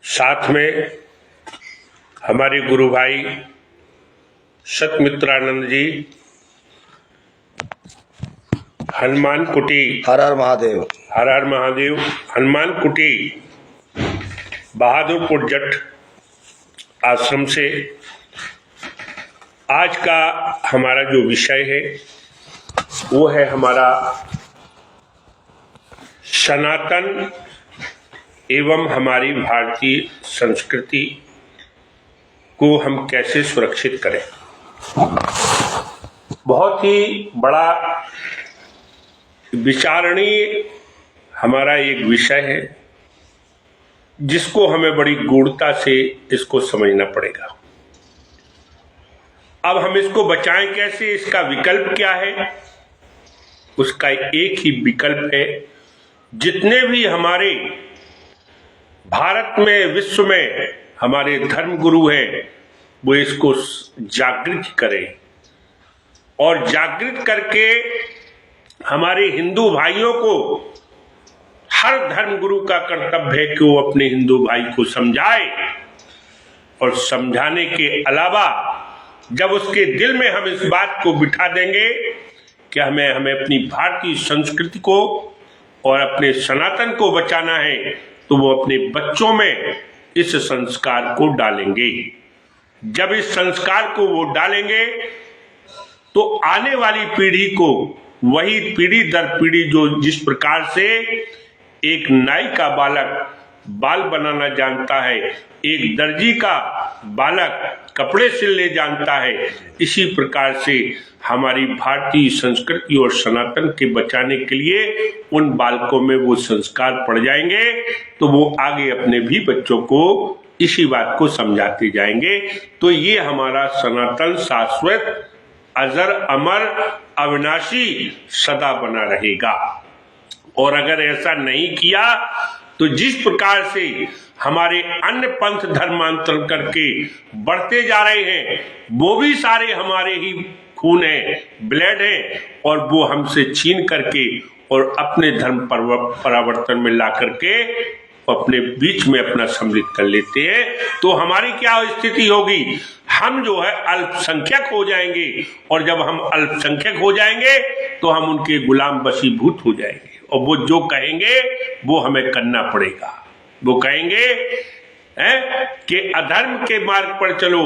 साथ में हमारे गुरु भाई सतमित्रानंद जी, हनुमान कुटी, हर हर महादेव, हर हर महादेव, हनुमान कुटी बहादुरपुर जट आश्रम से आज का हमारा जो विषय है वो है हमारा सनातन एवं हमारी भारतीय संस्कृति को हम कैसे सुरक्षित करें। बहुत ही बड़ा विचारणीय हमारा एक विषय है जिसको हमें बड़ी गूढ़ता से इसको समझना पड़ेगा। अब हम इसको बचाएं कैसे, इसका विकल्प क्या है? उसका एक ही विकल्प है, जितने भी हमारे भारत में, विश्व में हमारे धर्म गुरु हैं वो इसको जागृत करें और जागृत करके हमारे हिंदू भाइयों को, हर धर्म गुरु का कर्तव्य है कि वो अपने हिंदू भाई को समझाए और समझाने के अलावा जब उसके दिल में हम इस बात को बिठा देंगे कि हमें अपनी भारतीय संस्कृति को और अपने सनातन को बचाना है, तो वो अपने बच्चों में इस संस्कार को डालेंगे। जब इस संस्कार को वो डालेंगे तो आने वाली पीढ़ी को, वही पीढ़ी दर पीढ़ी जो जिस प्रकार से एक नाई का बालक बाल बनाना जानता है, एक दर्जी का बालक कपड़े सिलने जानता है, इसी प्रकार से हमारी भारतीय संस्कृति और सनातन के बचाने के लिए उन बालकों में वो संस्कार पड़ जाएंगे, तो वो आगे अपने भी बच्चों को इसी बात को समझाते जाएंगे। तो ये हमारा सनातन शाश्वत, अजर, अमर, अविनाशी सदा बना रहेगा। और अगर ऐसा नहीं किया तो जिस प्रकार से हमारे अन्य पंथ धर्मांतर करके बढ़ते जा रहे हैं, वो भी सारे हमारे ही खून है, ब्लड है, और वो हमसे छीन करके और अपने धर्म परावर्तन में ला करके अपने बीच में अपना सम्मिलित कर लेते हैं। तो हमारी क्या स्थिति होगी? हम जो है अल्पसंख्यक हो जाएंगे, और जब हम अल्पसंख्यक हो जाएंगे तो हम उनके गुलाम वशीभूत हो जाएंगे, और वो जो कहेंगे वो हमें करना पड़ेगा। वो कहेंगे कि अधर्म के मार्ग पर चलो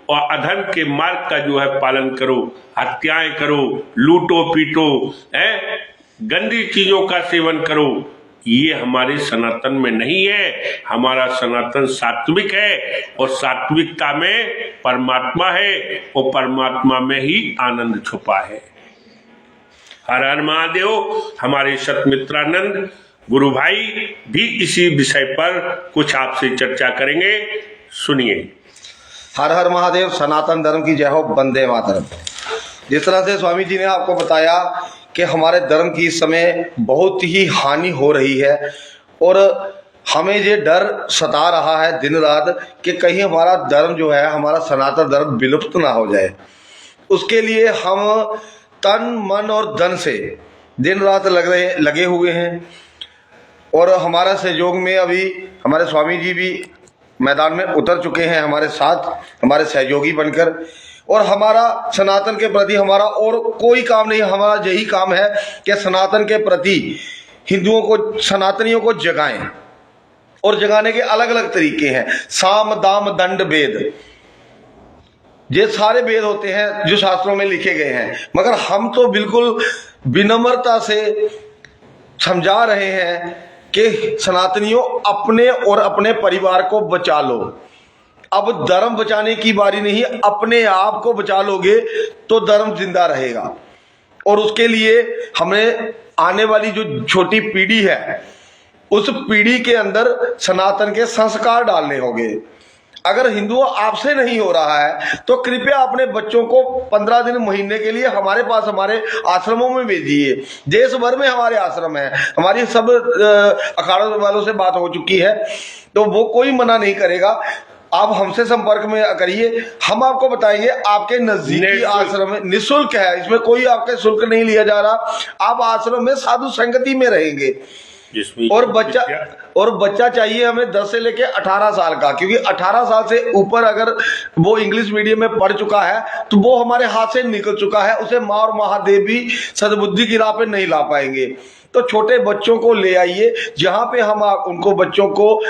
और अधर्म के मार्ग का जो है पालन करो, हत्याएं करो, लूटो पीटो, गंदी चीजों का सेवन करो। ये हमारे सनातन में नहीं है। हमारा सनातन सात्विक है, और सात्विकता में परमात्मा है, और परमात्मा में ही आनंद छुपा है। हर हर महादेव। हमारे सतमित्रानंद गुरु भाई भी इसी विषय पर कुछ आपसे चर्चा करेंगे, सुनिए। हर हर महादेव। सनातन धर्म की जय हो, वंदे मातरम। जिस तरह से स्वामी जी ने आपको बताया कि हमारे धर्म की इस समय बहुत ही हानि हो रही है, और हमें ये डर सता रहा है दिन रात कि कहीं हमारा धर्म जो है, हमारा सनातन धर्म विलुप्त ना हो जाए। उसके लिए हम तन, मन और धन से दिन रात लगे हुए हैं, और हमारा सहयोग में अभी हमारे स्वामी जी भी मैदान में उतर चुके हैं हमारे साथ, हमारे सहयोगी बनकर। और हमारा सनातन के प्रति हमारा और कोई काम नहीं, हमारा यही काम है कि सनातन के प्रति हिंदुओं को, सनातनियों को जगाएं। और जगाने के अलग अलग तरीके हैं। साम, दाम, दंड, भेद, ये सारे भेद होते हैं जो शास्त्रों में लिखे गए हैं, मगर हम तो बिल्कुल विनम्रता से समझा रहे हैं कि सनातनियों, अपने और अपने परिवार को बचा लो। अब धर्म बचाने की बारी नहीं, अपने आप को बचा लोगे तो धर्म जिंदा रहेगा। और उसके लिए हमें आने वाली जो छोटी पीढ़ी है, उस पीढ़ी के अंदर सनातन के संस्कार डालने होंगे। अगर हिंदुओं आपसे नहीं हो रहा है तो कृपया अपने बच्चों को 15 दिन, महीने के लिए हमारे पास, हमारे आश्रमों में भेजिए। देश भर में हमारे आश्रम है, हमारी सब अखाड़ों वालों से बात हो चुकी है, तो वो कोई मना नहीं करेगा। आप हमसे संपर्क में करिए, हम आपको बताएंगे। आपके नजदीकी आश्रम में निःशुल्क है, इसमें कोई आपके शुल्क नहीं लिया जा रहा। आप आश्रम में साधु संगति में रहेंगे, जिसमें और बच्चा चाहिए हमें 10 से लेके 18 साल का, क्योंकि 18 साल से ऊपर अगर वो इंग्लिश मीडियम में पढ़ चुका है तो वो हमारे हाथ से निकल चुका है, उसे माँ और महादेव भी सद्बुद्धि की राह पे नहीं ला पाएंगे। तो छोटे बच्चों को ले आइए, जहां पे हम उनको बच्चों को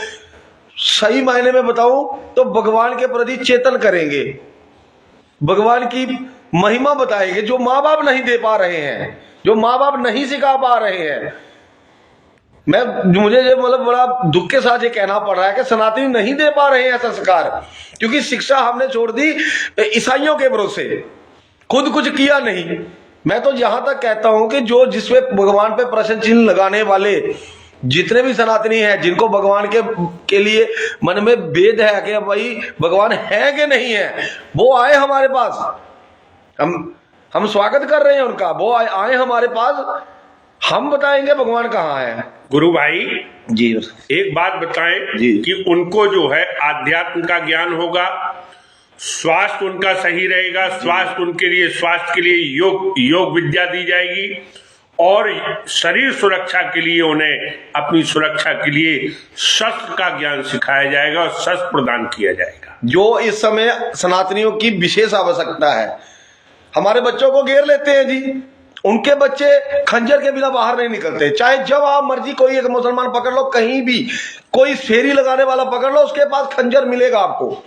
सही मायने में बताऊं तो भगवान के प्रति चेतन करेंगे, भगवान की महिमा बताएंगे, जो माँ बाप नहीं दे पा रहे हैं, जो माँ बाप नहीं सिखा पा रहे हैं। मुझे मतलब बड़ा दुख के साथ ये कहना पड़ रहा है कि सनातनी नहीं दे पा रहे हैं संस्कार, क्योंकि शिक्षा हमने छोड़ दी ईसाइयों के भरोसे, खुद कुछ किया नहीं। मैं तो यहां तक कहता हूं कि जो जिसमें भगवान पे प्रश्न चिन्ह लगाने वाले जितने भी सनातनी हैं, जिनको भगवान के लिए मन में भेद है कि भाई भगवान है कि नहीं है, वो आए हमारे पास, हम स्वागत कर रहे हैं उनका, वो आए हमारे पास, हम बताएंगे भगवान कहाँ है। गुरु भाई जी एक बात बताएं जी। कि उनको जो है आध्यात्म का ज्ञान होगा, स्वास्थ्य उनका सही रहेगा, स्वास्थ्य उनके लिए, स्वास्थ्य के लिए योग विद्या दी जाएगी, और शरीर सुरक्षा के लिए उन्हें अपनी सुरक्षा के लिए शस्त्र का ज्ञान सिखाया जाएगा और शस्त्र प्रदान किया जाएगा, जो इस समय सनातनियों की विशेष आवश्यकता है। हमारे बच्चों को घेर लेते हैं जी, उनके बच्चे खंजर के बिना बाहर नहीं निकलते, चाहे जब आप मर्जी कोई एक मुसलमान पकड़ लो, कहीं भी कोई फेरी लगाने वाला पकड़ लो, उसके पास खंजर मिलेगा आपको।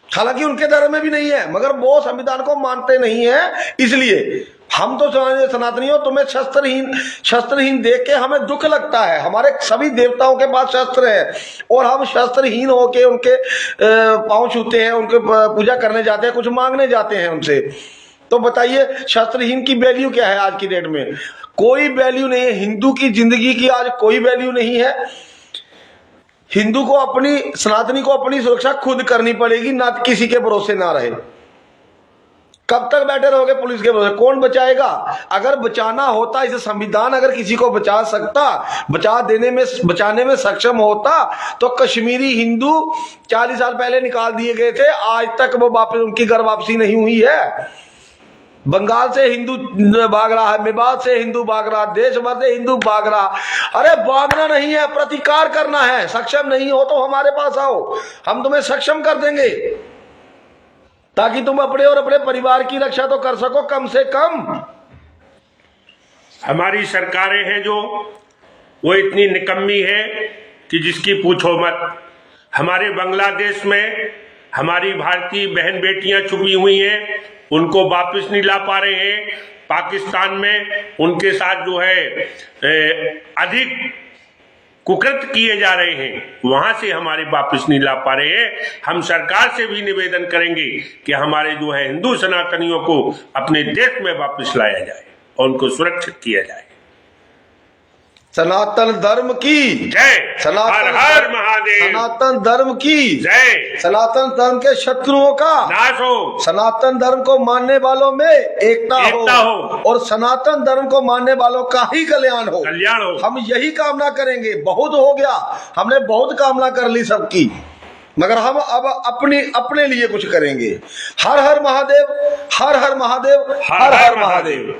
हालांकि उनके धर्म में भी नहीं है, मगर वो संविधान को मानते नहीं है। इसलिए हम तो सनातनियों तुम्हें शस्त्रहीन देख के हमें दुख लगता है। हमारे सभी देवताओं के पास शस्त्र है और हम शस्त्रहीन होके उनके पांव छूते हैं, उनके पूजा करने जाते हैं, कुछ मांगने जाते हैं उनसे। तो बताइए शस्त्रहीन की वैल्यू क्या है आज की डेट में? कोई वैल्यू नहीं है। हिंदू की जिंदगी की आज कोई वैल्यू नहीं है। हिंदू को अपनी, सनातनी को अपनी सुरक्षा खुद करनी पड़ेगी, ना किसी के भरोसे ना रहे। कब तक बैठे रहोगे पुलिस के भरोसे? कौन बचाएगा? अगर बचाना होता, इसे संविधान अगर किसी को बचा सकता, बचाने में सक्षम होता, तो कश्मीरी हिंदू 40 साल पहले निकाल दिए गए थे, आज तक वो वापस उनकी घर वापसी नहीं हुई है। बंगाल से हिंदू भाग रहा है, मेवात से हिंदू भाग रहा, देश भर से हिंदू भाग रहा। अरे भागना नहीं है, प्रतिकार करना है। सक्षम नहीं हो तो हमारे पास आओ, हम तुम्हें सक्षम कर देंगे, ताकि तुम अपने और अपने परिवार की रक्षा तो कर सको कम से कम। हमारी सरकारें हैं जो वो इतनी निकम्मी है कि जिसकी पूछो मत। हमारे बांग्लादेश में हमारी भारतीय बहन बेटियां छुपी हुई हैं, उनको वापस नहीं ला पा रहे हैं। पाकिस्तान में उनके साथ जो है अधिक कुकृत किए जा रहे हैं, वहां से हमारे वापस नहीं ला पा रहे हैं। हम सरकार से भी निवेदन करेंगे कि हमारे जो है हिंदू सनातनियों को अपने देश में वापस लाया जाए और उनको सुरक्षित किया जाए। सनातन धर्म की जय, हर हर महादेव। सनातन धर्म की जय, सनातन धर्म के शत्रुओं का नाश हो, सनातन धर्म को मानने वालों में एकता हो और सनातन धर्म को मानने वालों का ही कल्याण हो। हम यही कामना करेंगे। बहुत हो गया, हमने बहुत कामना कर ली सबकी, मगर हम अब अपने लिए कुछ करेंगे। हर हर महादेव, हर हर महादेव, हर हर महादेव।